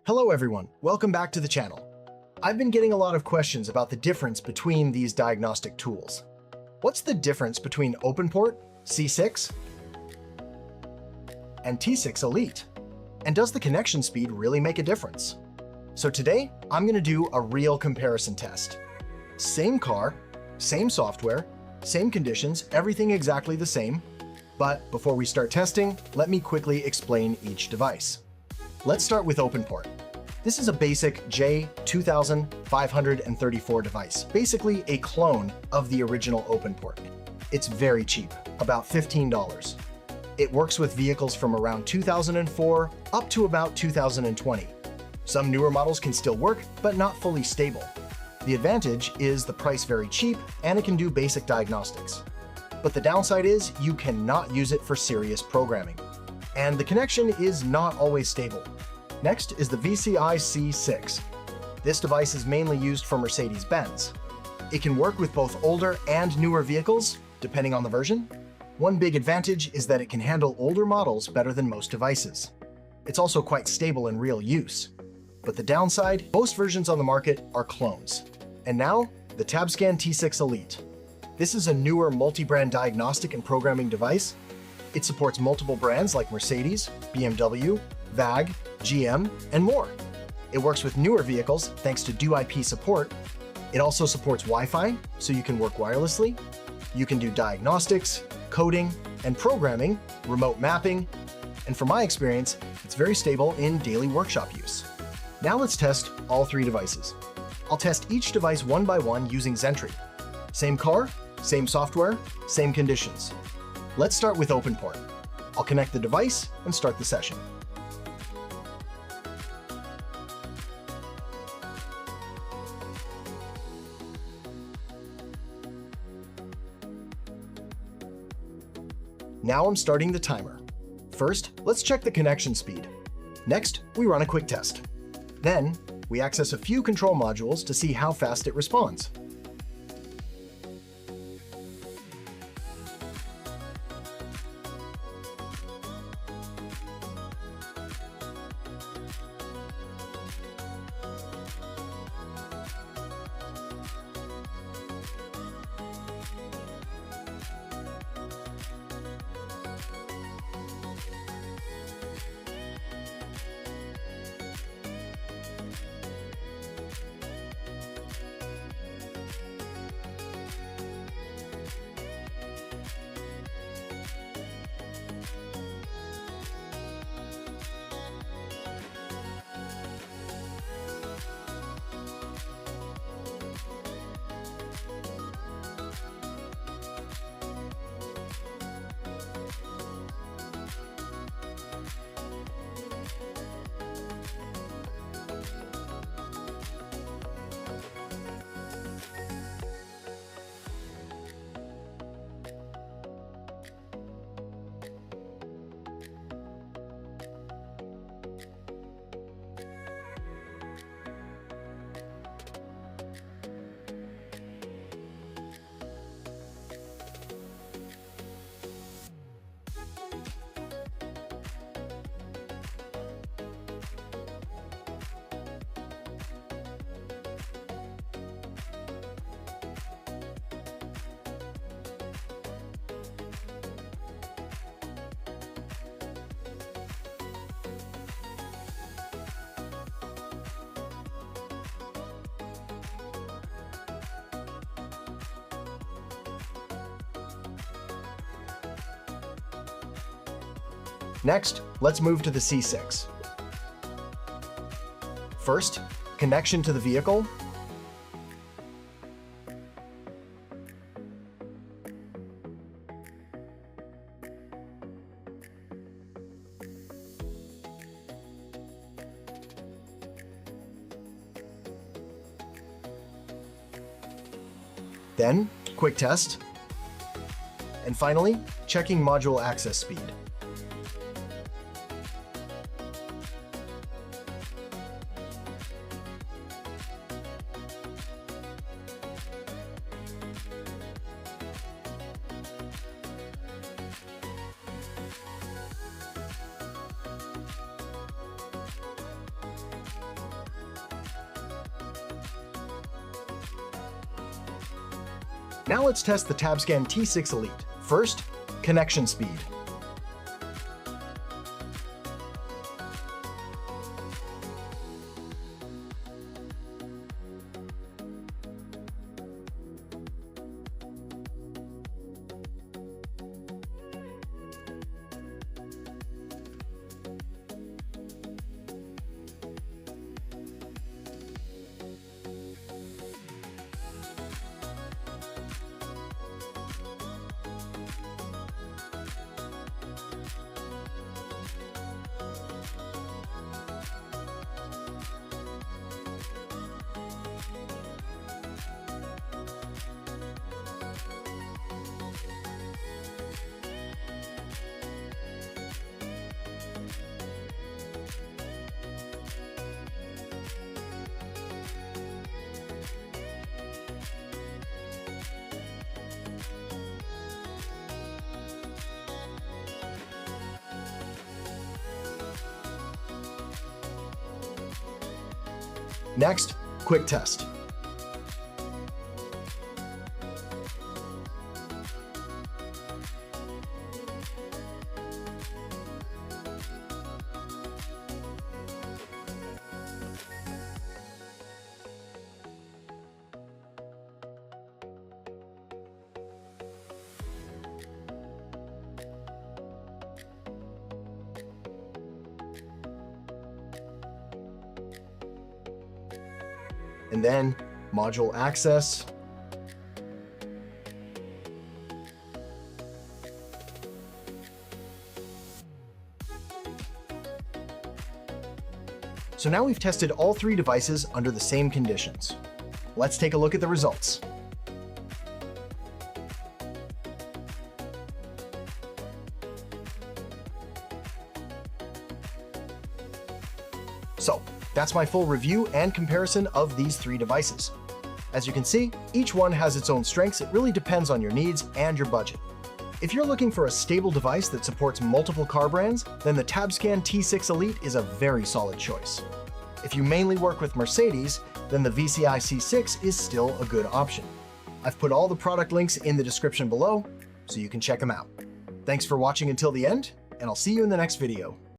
Hello everyone, welcome back to the channel. I've been getting a lot of questions about the difference between these diagnostic tools. What's the difference between Openport, C6, and T6 Elite? And does the connection speed really make a difference? So today, I'm going to do a real comparison test. Same car, same software, same conditions, everything exactly the same. But before we start testing, let me quickly explain each device. Let's start with Openport. This is a basic J2534 device, basically a clone of the original Openport. It's very cheap, about $15. It works with vehicles from around 2004 up to about 2020. Some newer models can still work, but not fully stable. The advantage is the price very cheap and it can do basic diagnostics. But the downside is you cannot use it for serious programming. And the connection is not always stable. Next is the VCI C6. This device is mainly used for Mercedes-Benz. It can work with both older and newer vehicles, depending on the version. One big advantage is that it can handle older models better than most devices. It's also quite stable in real use. But the downside, most versions on the market are clones. And now, the Tabscan T6 Elite. This is a newer multi-brand diagnostic and programming device. It supports multiple brands like Mercedes, BMW, VAG, GM, and more. It works with newer vehicles thanks to DUI support. It also supports Wi-Fi, so you can work wirelessly. You can do diagnostics, coding, and programming, remote mapping, and from my experience, it's very stable in daily workshop use. Now let's test all three devices. I'll test each device one by one using Zentry. Same car, same software, same conditions. Let's start with Openport. I'll connect the device and start the session. Now I'm starting the timer. First, let's check the connection speed. Next, we run a quick test. Then, we access a few control modules to see how fast it responds. Next, let's move to the C6. First, connection to the vehicle. Then, quick test. And finally, checking module access speed. Now let's test the Tabscan T6 Elite. First, connection speed. Next, quick test. And then module access. So now we've tested all three devices under the same conditions. Let's take a look at the results. So, that's my full review and comparison of these three devices. As you can see, each one has its own strengths. It really depends on your needs and your budget. If you're looking for a stable device that supports multiple car brands, then the Tabscan T6 Elite is a very solid choice. If you mainly work with Mercedes, then the VCI C6 is still a good option. I've put all the product links in the description below, so you can check them out. Thanks for watching until the end, and I'll see you in the next video.